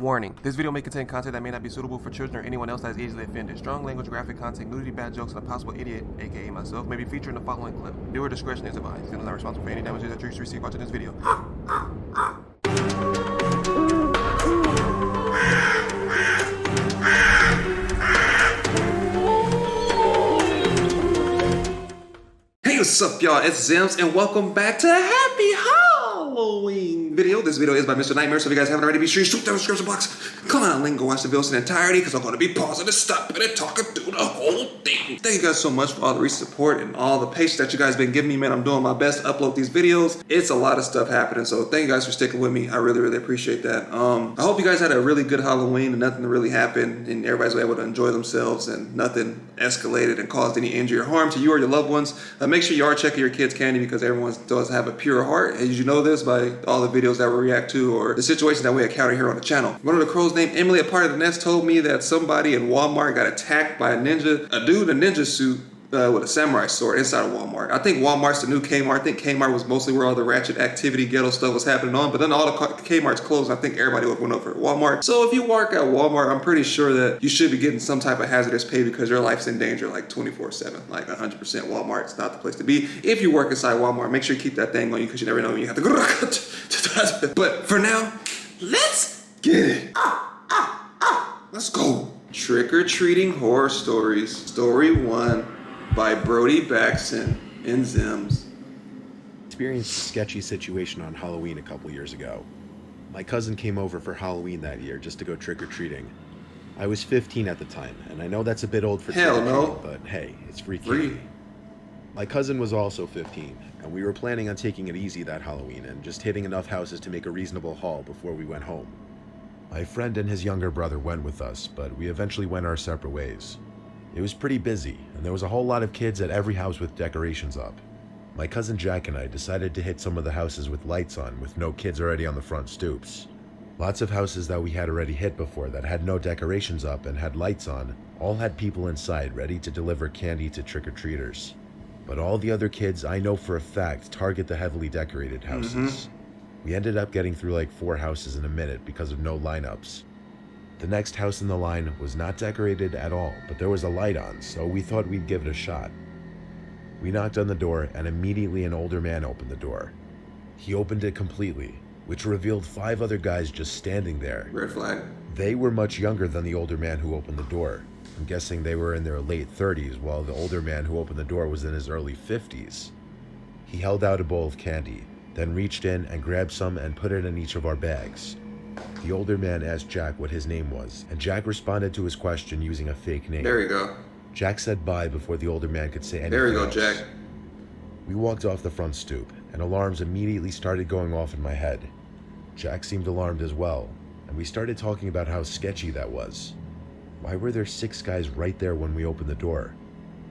Warning, this video may contain content that may not be suitable for children or anyone else that is easily offended. Strong language, graphic content, nudity, bad jokes, and a possible idiot, aka myself, may be featured in the following clip. Viewer discretion is advised. Channel is not responsible for any damages that you receive watching this video. Hey, what's up, y'all? It's Zems, and welcome back to Happy Halloween video. This video is by Mr. Nightmare, so if you guys haven't already, be sure you shoot down the description box. Come on, link, go watch the video in entirety, because I'm going to be pausing and stopping and talking through the whole thing. Thank you guys so much for all the recent support and all the patience that you guys been giving me, man. I'm doing my best to upload these videos. It's a lot of stuff happening, so thank you guys for sticking with me. I really appreciate that. I hope you guys had a really good Halloween and nothing really happened, and everybody's able to enjoy themselves and nothing escalated and caused any injury or harm to you or your loved ones. Make sure you are checking your kids' candy, because everyone does have a pure heart, as you know this by all the videos that we react to or the situations that we encounter here on the channel. One of the crows named Emily, a part of the nest, told me that somebody in Walmart got attacked by a dude in a ninja suit with a samurai sword inside of Walmart. I think Walmart's the new Kmart. I think Kmart was mostly where all the ratchet activity, ghetto stuff was happening on, but then all the Kmart's closed. I think everybody went over to Walmart. So if you work at Walmart, I'm pretty sure that you should be getting some type of hazardous pay, because your life's in danger like 24/7, like 100%. Walmart's not the place to be. If you work inside Walmart, make sure you keep that thing on you, because you never know when you have to go. But for now, let's get it. Let's go. Trick-or-treating horror stories. Story 1 by Brody Baxton in Zems. Experienced a sketchy situation on Halloween a couple years ago. My cousin came over for Halloween that year just to go trick-or-treating. I was 15 at the time, and I know that's a bit old for trick-or-treating, but hey, it's free candy. My cousin was also 15, and we were planning on taking it easy that Halloween and just hitting enough houses to make a reasonable haul before we went home. My friend and his younger brother went with us, but we eventually went our separate ways. It was pretty busy, and there was a whole lot of kids at every house with decorations up. My cousin Jack and I decided to hit some of the houses with lights on, with no kids already on the front stoops. Lots of houses that we had already hit before that had no decorations up and had lights on all had people inside ready to deliver candy to trick-or-treaters. But all the other kids, I know for a fact, target the heavily decorated houses. We ended up getting through like 4 houses in a minute because of no lineups. The next house in the line was not decorated at all, but there was a light on, so we thought we'd give it a shot. We knocked on the door, and immediately an older man opened the door. He opened it completely, which revealed 5 other guys just standing there. Red flag. They were much younger than the older man who opened the door. I'm guessing they were in their late 30s, while the older man who opened the door was in his early 50s. He held out a bowl of candy, then reached in and grabbed some and put it in each of our bags. The older man asked Jack what his name was, and Jack responded to his question using a fake name. There you go. Jack said bye before the older man could say anything There you go, else. Jack. We walked off the front stoop, and alarms immediately started going off in my head. Jack seemed alarmed as well, and we started talking about how sketchy that was. Why were there 6 guys right there when we opened the door?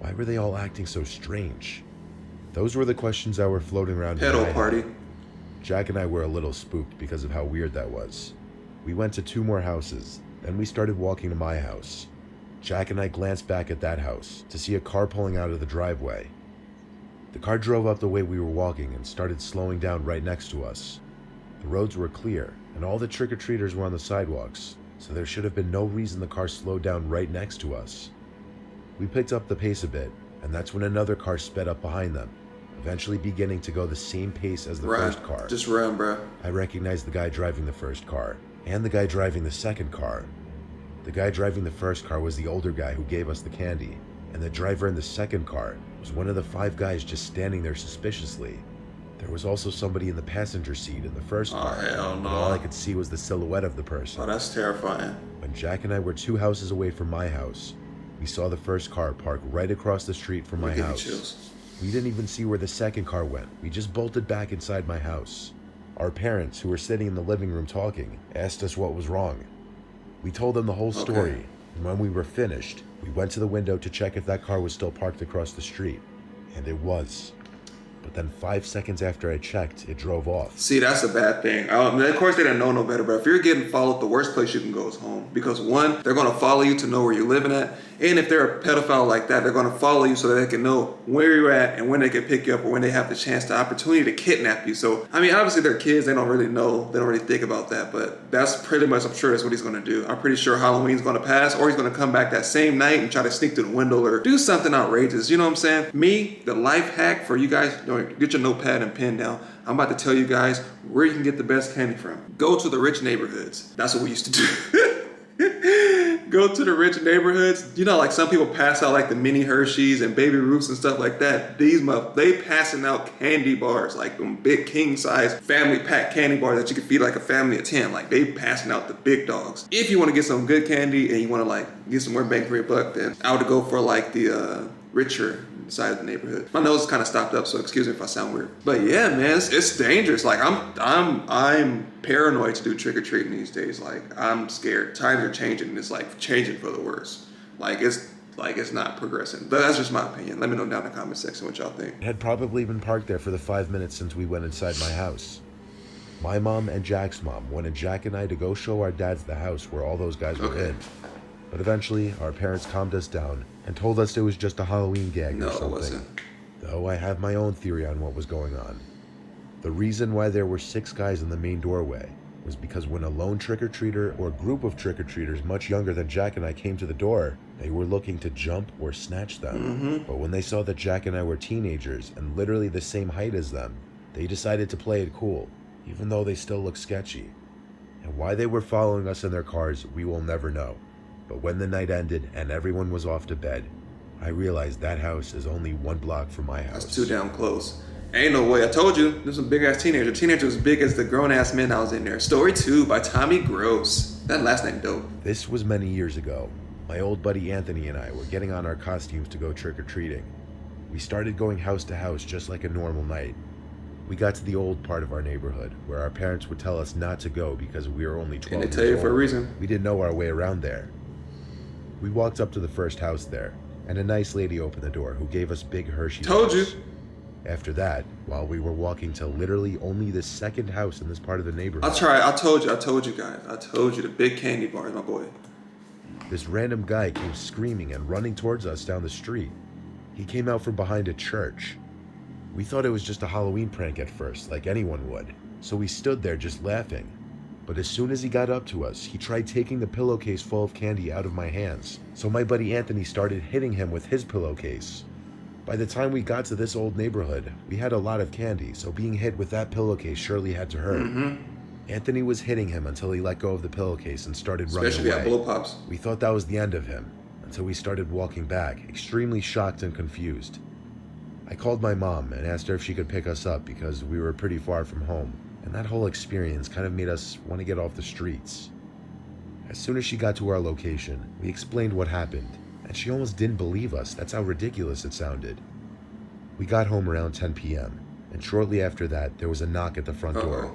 Why were they all acting so strange? Those were the questions that were floating around in my head. Pedo party. Jack and I were a little spooked because of how weird that was. We went to 2 more houses, then we started walking to my house. Jack and I glanced back at that house to see a car pulling out of the driveway. The car drove up the way we were walking and started slowing down right next to us. The roads were clear, and all the trick-or-treaters were on the sidewalks, so there should have been no reason the car slowed down right next to us. We picked up the pace a bit, and that's when another car sped up behind them, eventually beginning to go the same pace as the first car. Just run, bro. I recognized the guy driving the first car, and the guy driving the second car. The guy driving the first car was the older guy who gave us the candy, and the driver in the second car was one of the 5 guys just standing there suspiciously. There was also somebody in the passenger seat in the first car, hell no. but all I could see was the silhouette of the person. Oh, that's terrifying. When Jack and I were 2 houses away from my house, we saw the first car park right across the street from my house. Chills. We didn't even see where the second car went. We just bolted back inside my house. Our parents, who were sitting in the living room talking, asked us what was wrong. We told them the whole story, and when we were finished, we went to the window to check if that car was still parked across the street, and it was. but then 5 seconds after I checked, it drove off. See, that's a bad thing. Of course, they didn't know no better, but if you're getting followed, the worst place you can go is home. Because one, they're going to follow you to know where you're living at. And if they're a pedophile like that, they're going to follow you so that they can know where you're at and when they can pick you up or when they have the chance, the opportunity to kidnap you. So, I mean, obviously they're kids. They don't really know. They don't really think about that. But that's pretty much, I'm sure that's what he's going to do. I'm pretty sure Halloween's going to pass, or he's going to come back that same night and try to sneak through the window or do something outrageous. You know what I'm saying? Me, the life hack for you guys, get your notepad and pen down. I'm about to tell you guys where you can get the best candy from. Go to the rich neighborhoods. That's what we used to do. Go to the rich neighborhoods. You know, like some people pass out like the mini Hershey's and Baby Ruths and stuff like that. They passing out candy bars, like them big king size family pack candy bars that you can feed like a family of 10. Like they passing out the big dogs. If you want to get some good candy and you want to like get some more bang for your buck, then I would go for like the richer side of the neighborhood. My nose is kind of stopped up, so excuse me if I sound weird. But yeah, man, it's dangerous. Like I'm paranoid to do trick or treating these days. Like I'm scared. Times are changing. And it's like changing for the worse. It's not progressing. But that's just my opinion. Let me know down in the comment section what y'all think. It had probably been parked there for the 5 minutes since we went inside my house. My mom and Jack's mom wanted Jack and I to go show our dads the house where all those guys were in. But eventually, our parents calmed us down and told us it was just a Halloween gag or something. No, it wasn't. Though I have my own theory on what was going on. The reason why there were 6 guys in the main doorway was because when a lone trick-or-treater or group of trick-or-treaters much younger than Jack and I came to the door, they were looking to jump or snatch them. But when they saw that Jack and I were teenagers and literally the same height as them, they decided to play it cool, even though they still looked sketchy. And why they were following us in their cars, we will never know. But when the night ended and everyone was off to bed, I realized that house is only 1 block from my house. That's too damn close. Ain't no way. I told you, there's some big ass teenager. Teenager was big as the grown ass men I was in there. Story 2 by Tommy Gross. That last name dope. This was many years ago. My old buddy Anthony and I were getting on our costumes to go trick-or-treating. We started going house to house just like a normal night. We got to the old part of our neighborhood where our parents would tell us not to go because we were only 12 And they tell you for a reason. We didn't know our way around there. We walked up to the first house there, and a nice lady opened the door who gave us big Hershey Told you. bars. After that, while we were walking to literally only the second house in this part of the neighborhood, I told you guys. I told you the big candy bars, my boy. this random guy came screaming and running towards us down the street. He came out from behind a church. We thought it was just a Halloween prank at first, like anyone would, so we stood there just laughing. But as soon as he got up to us, he tried taking the pillowcase full of candy out of my hands. So my buddy Anthony started hitting him with his pillowcase. By the time we got to this old neighborhood, we had a lot of candy, so being hit with that pillowcase surely had to hurt. Anthony was hitting him until he let go of the pillowcase and started running away. Especially if you have blow pops. We thought that was the end of him, until we started walking back, extremely shocked and confused. I called my mom and asked her if she could pick us up because we were pretty far from home. And that whole experience kind of made us want to get off the streets. As soon as she got to our location, we explained what happened, and she almost didn't believe us. That's how ridiculous it sounded. We got home around 10 p.m., and shortly after that, there was a knock at the front door.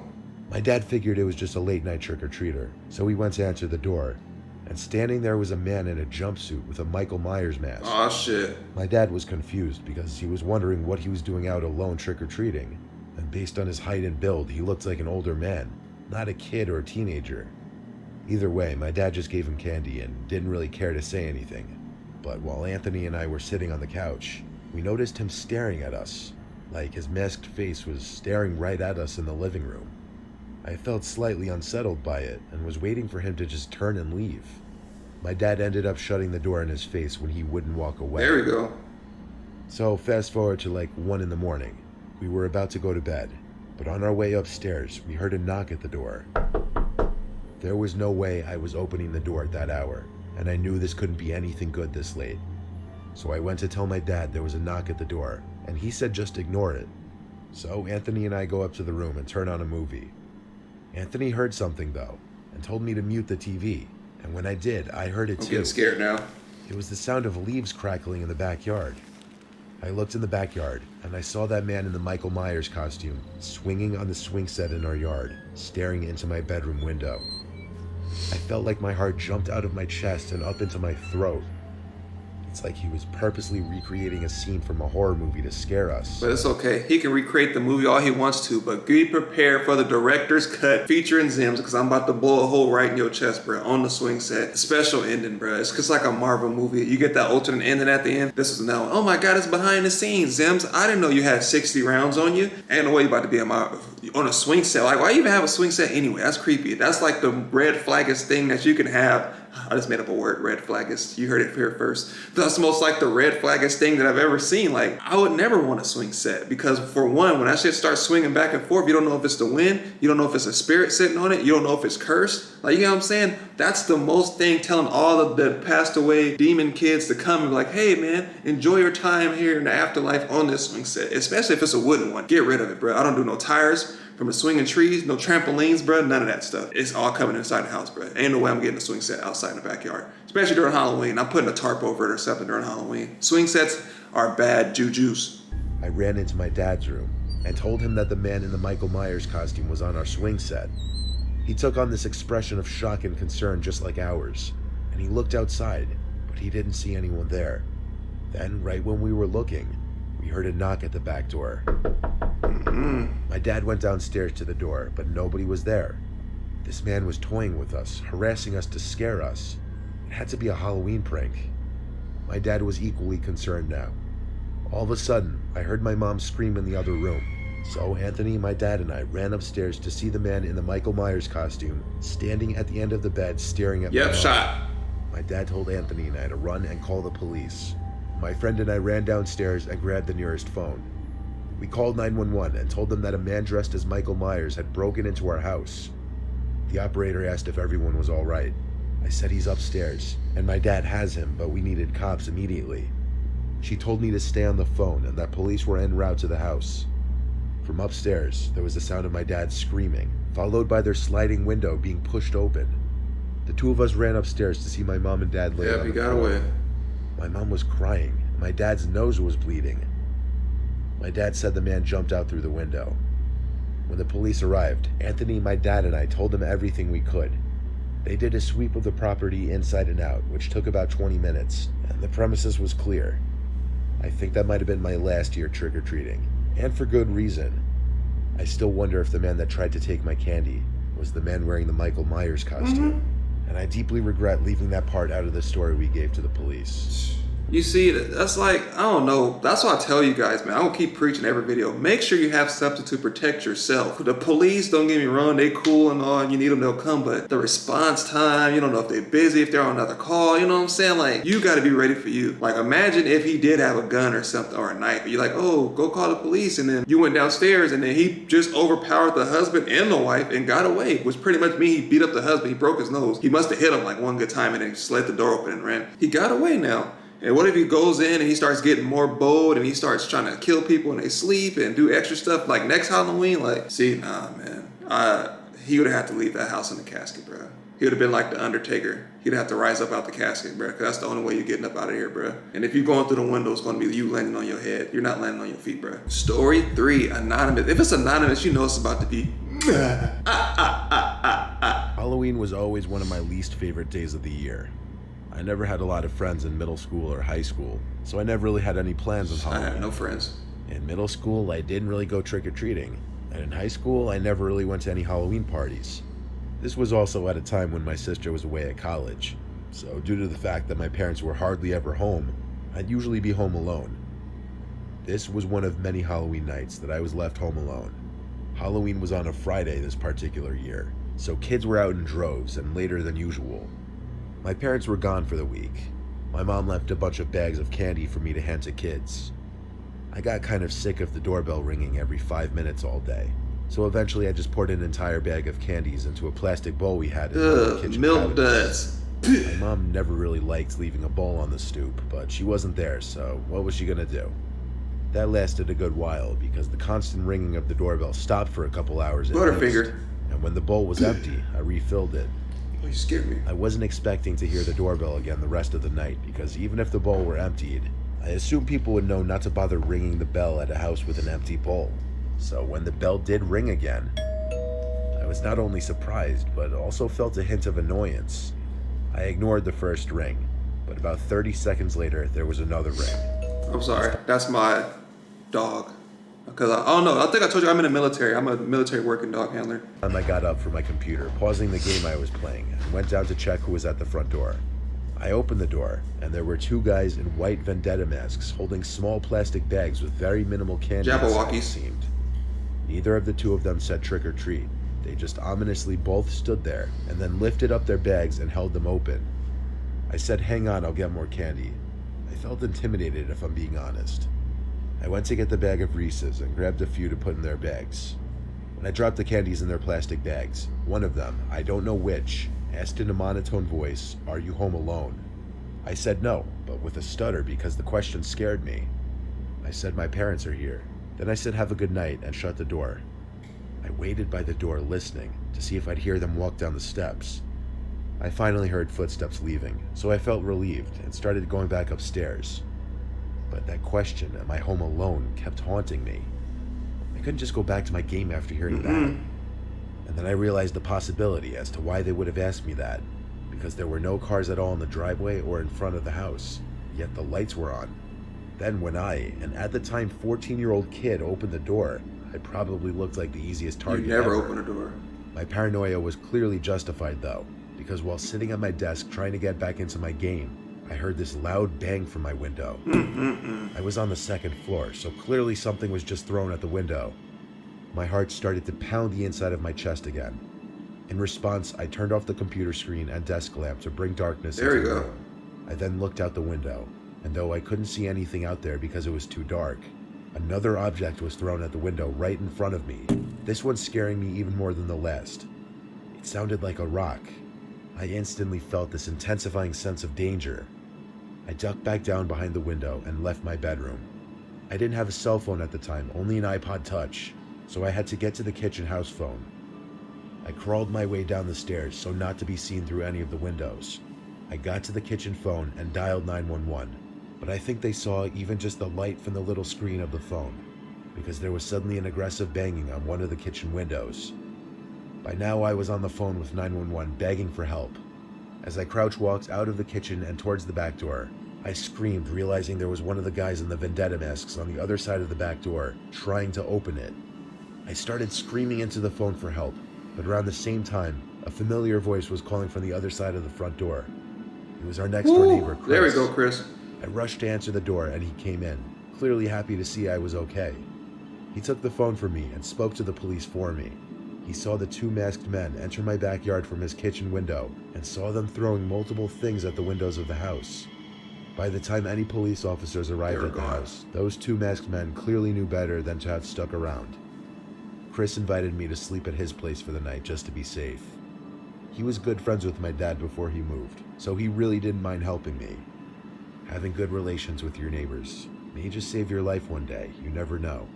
My dad figured it was just a late-night trick-or-treater, so we went to answer the door, and standing there was a man in a jumpsuit with a Michael Myers mask. Aw, shit. My dad was confused because he was wondering what he was doing out alone trick-or-treating. And based on his height and build, he looked like an older man, not a kid or a teenager. Either way, my dad just gave him candy and didn't really care to say anything. But while Anthony and I were sitting on the couch, we noticed him staring at us, like his masked face was staring right at us in the living room. I felt slightly unsettled by it and was waiting for him to just turn and leave. My dad ended up shutting the door in his face when he wouldn't walk away. There we go. So fast forward to like 1 in the morning. We were about to go to bed, but on our way upstairs, we heard a knock at the door. There was no way I was opening the door at that hour, and I knew this couldn't be anything good this late. So I went to tell my dad there was a knock at the door, and he said just ignore it. So Anthony and I go up to the room and turn on a movie. Anthony heard something though, and told me to mute the TV, and when I did, I heard it too. I'm getting scared now. It was the sound of leaves crackling in the backyard. I looked in the backyard, and I saw that man in the Michael Myers costume, swinging on the swing set in our yard, staring into my bedroom window. I felt like my heart jumped out of my chest and up into my throat. It's like he was purposely recreating a scene from a horror movie to scare us. But it's okay. He can recreate the movie all he wants to, but be prepared for the director's cut featuring Zems, because I'm about to blow a hole right in your chest, bro, on the swing set. The special ending, bro. It's just like a Marvel movie. You get that alternate ending at the end. This is now, oh my God, it's behind the scenes. Zems, I didn't know you had 60 rounds on you. Ain't no way you about to be on a swing set. Like, why even have a swing set anyway? That's creepy. That's like the red flaggest thing that you can have. I just made up a word, red flaggest. You heard it here first. That's most like the red flaggest thing that I've ever seen. Like, I would never want a swing set because, for one, when that shit starts swinging back and forth, you don't know if it's the wind, you don't know if it's a spirit sitting on it, you don't know if it's cursed. Like, you know what I'm saying? That's the most thing telling all of the passed away demon kids to come and be like, hey man, enjoy your time here in the afterlife on this swing set, especially if it's a wooden one. Get rid of it, bro. I don't do no tires from the swinging trees, no trampolines, bro, none of that stuff. It's all coming inside the house, bro. Ain't no way I'm getting a swing set outside in the backyard, especially during Halloween. I'm putting a tarp over it or something during Halloween. Swing sets are bad juju's. I ran into my dad's room and told him that the man in the Michael Myers costume was on our swing set. He took on this expression of shock and concern just like ours, and he looked outside, but he didn't see anyone there. Then, right when we were looking, we heard a knock at the back door. My dad went downstairs to the door, but nobody was there. This man was toying with us, harassing us to scare us. It had to be a Halloween prank. My dad was equally concerned now. All of a sudden, I heard my mom scream in the other room. So Anthony, my dad, and I ran upstairs to see the man in the Michael Myers costume standing at the end of the bed staring at my mom. Shot. My dad told Anthony and I to run and call the police. My friend and I ran downstairs and grabbed the nearest phone. We called 911 and told them that a man dressed as Michael Myers had broken into our house. The operator asked if everyone was all right. I said he's upstairs, and my dad has him, but we needed cops immediately. She told me to stay on the phone and that police were en route to the house. From upstairs, there was the sound of my dad screaming, followed by their sliding window being pushed open. The two of us ran upstairs to see my mom and dad lay on the floor. Away. My mom was crying, and my dad's nose was bleeding. My dad said the man jumped out through the window. When the police arrived, Anthony, my dad, and I told them everything we could. They did a sweep of the property inside and out, which took about 20 minutes, and the premises was clear. I think that might have been my last year trick-or-treating, and for good reason. I still wonder if the man that tried to take my candy was the man wearing the Michael Myers costume, and I deeply regret leaving that part out of the story we gave to the police. You see, that's like, I don't know. That's why I tell you guys, man, I don't keep preaching every video. Make sure you have something to protect yourself. The police, don't get me wrong, they cool and all, and you need them, they'll come, but the response time, you don't know if they're busy, if they're on another call, you know what I'm saying? Like, you gotta be ready for you. Like, imagine if he did have a gun or something, or a knife, and you're like, oh, go call the police, and then you went downstairs, and then he just overpowered the husband and the wife and got away, which pretty much means he beat up the husband, he broke his nose. He must have hit him like one good time and then just let the door open and ran. He got away now. And what if he goes in and he starts getting more bold and he starts trying to kill people when they sleep and do extra stuff like next Halloween? Like, see, nah, man. He would have had to leave that house in the casket, bro. He would have been like the Undertaker. He'd have to rise up out the casket, bro, because that's the only way you're getting up out of here, bro. And if you're going through the window, it's going to be you landing on your head. You're not landing on your feet, bro. Story 3, anonymous. If it's anonymous, you know it's about to be... Halloween was always one of my least favorite days of the year. I never had a lot of friends in middle school or high school, so I never really had any plans on Halloween. I had no friends. In middle school, I didn't really go trick-or-treating, and in high school, I never really went to any Halloween parties. This was also at a time when my sister was away at college, so due to the fact that my parents were hardly ever home, I'd usually be home alone. This was one of many Halloween nights that I was left home alone. Halloween was on a Friday this particular year, so kids were out in droves and later than usual. My parents were gone for the week. My mom left a bunch of bags of candy for me to hand to kids. I got kind of sick of the doorbell ringing every 5 minutes all day, so eventually I just poured an entire bag of candies into a plastic bowl we had in the kitchen milk duds. My mom never really liked leaving a bowl on the stoop, but she wasn't there, so what was she gonna do? That lasted a good while because the constant ringing of the doorbell stopped for a couple hours at least, Butterfinger. and when the bowl was empty, I refilled it. Oh, you scared me. I wasn't expecting to hear the doorbell again the rest of the night because even if the bowl were emptied, I assumed people would know not to bother ringing the bell at a house with an empty bowl. So when the bell did ring again, I was not only surprised, but also felt a hint of annoyance. I ignored the first ring. But about 30 seconds later, there was another ring. I'm sorry. That's my dog. Because I don't know. I think I told you I'm in the military. I'm a military working dog handler. I got up from my computer, pausing the game I was playing, and went down to check who was at the front door. I opened the door, and there were two guys in white vendetta masks holding small plastic bags with very minimal candy. Jabberwockies. It seemed. Neither of the two of them said trick or treat. They just ominously both stood there, and then lifted up their bags and held them open. I said, "Hang on, I'll get more candy." I felt intimidated, if I'm being honest. I went to get the bag of Reese's and grabbed a few to put in their bags. When I dropped the candies in their plastic bags, one of them, I don't know which, asked in a monotone voice, "Are you home alone?" I said no, but with a stutter because the question scared me. I said, "My parents are here." Then I said, "Have a good night," and shut the door. I waited by the door listening to see if I'd hear them walk down the steps. I finally heard footsteps leaving, so I felt relieved and started going back upstairs. But that question, "Am I home alone?" kept haunting me. I couldn't just go back to my game after hearing that. And then I realized the possibility as to why they would have asked me that, because there were no cars at all in the driveway or in front of the house, yet the lights were on. Then when I, an at the time 14-year-old kid, opened the door, I probably looked like the easiest target You never ever. open a door. My paranoia was clearly justified though, because while sitting at my desk trying to get back into my game, I heard this loud bang from my window. I was on the second floor, so clearly something was just thrown at the window. My heart started to pound the inside of my chest again. In response, I turned off the computer screen and desk lamp to bring darkness into the room. I then looked out the window, and though I couldn't see anything out there because it was too dark, another object was thrown at the window right in front of me, this one scaring me even more than the last. It sounded like a rock. I instantly felt this intensifying sense of danger. I ducked back down behind the window and left my bedroom. I didn't have a cell phone at the time, only an iPod Touch, so I had to get to the kitchen house phone. I crawled my way down the stairs so not to be seen through any of the windows. I got to the kitchen phone and dialed 911, but I think they saw even just the light from the little screen of the phone, because there was suddenly an aggressive banging on one of the kitchen windows. By now I was on the phone with 911 begging for help. As I crouch walked out of the kitchen and towards the back door, I screamed, realizing there was one of the guys in the vendetta masks on the other side of the back door, trying to open it. I started screaming into the phone for help, but around the same time, a familiar voice was calling from the other side of the front door. It was our next door neighbor, Chris. There we go, Chris. I rushed to answer the door and he came in, clearly happy to see I was okay. He took the phone from me and spoke to the police for me. He saw the two masked men enter my backyard from his kitchen window and saw them throwing multiple things at the windows of the house. By the time any police officers arrived at the house, those two masked men clearly knew better than to have stuck around. Chris invited me to sleep at his place for the night just to be safe. He was good friends with my dad before he moved, so he really didn't mind helping me. Having good relations with your neighbors may just save your life one day, you never know.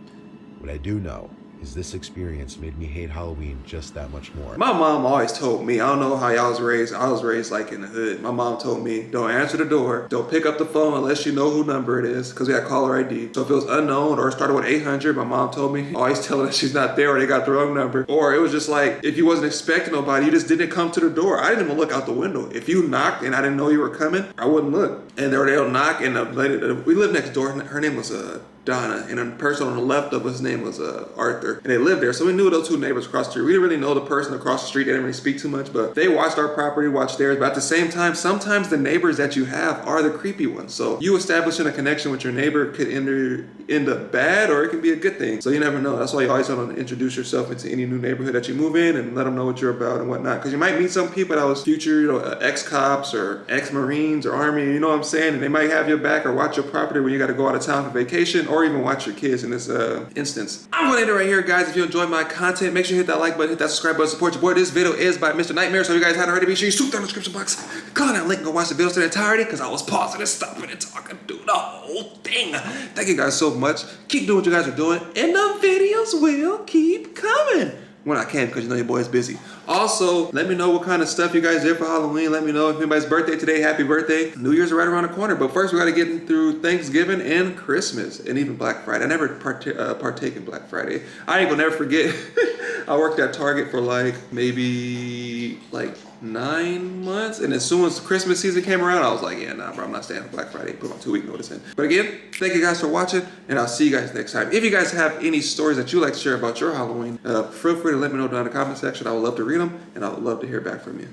What I do know is this experience made me hate Halloween just that much more. My mom always told me, I don't know how y'all was raised. I was raised like in the hood. My mom told me, don't answer the door. Don't pick up the phone unless you know who number it is, because we had caller ID. So if it was unknown or it started with 800, my mom told me, always tell her that she's not there or they got the wrong number. Or it was just like, if you wasn't expecting nobody, you just didn't come to the door. I didn't even look out the window. If you knocked and I didn't know you were coming, I wouldn't look. And they'll knock, and the lady, we lived next door. Her name was Donna, and the person on the left of us name was Arthur, and they lived there, so we knew those two neighbors across the street. We didn't really know the person across the street. They didn't really speak too much, but they watched our property, watched theirs. But at the same time, sometimes the neighbors that you have are the creepy ones. So you establishing a connection with your neighbor could end up bad, or it can be a good thing. So you never know. That's why you always want to introduce yourself into any new neighborhood that you move in and let them know what you're about and whatnot. Because you might meet some people that was future, ex-cops or ex-Marines or Army, you know what I'm saying? And they might have your back or watch your property when you got to go out of town for vacation, or even watch your kids in this instance. I'm going to end it right here, guys. If you enjoyed my content, make sure you hit that like button, hit that subscribe button, support your boy. This video is by Mr. Nightmare, so if you guys haven't already, be sure you shoot down the description box, click on that link, and go watch the video to the entirety, because I was pausing and stopping and talking through the whole thing. Thank you guys so much. Keep doing what you guys are doing, and the videos will keep coming when I can, because you know your boy is busy. Also, let me know what kind of stuff you guys did for Halloween. Let me know if anybody's birthday today. Happy birthday. New Year's right around the corner. But first, we got to get through Thanksgiving and Christmas, and even Black Friday. I never partake in Black Friday. I ain't gonna never forget. I worked at Target for like maybe like 9 months. And as soon as Christmas season came around, I was like, yeah, nah, bro, I'm not staying for Black Friday. Put my 2-week notice in. But again, thank you guys for watching, and I'll see you guys next time. If you guys have any stories that you like to share about your Halloween, feel free to let me know down in the comment section. I would love to read them, and I would love to hear back from you.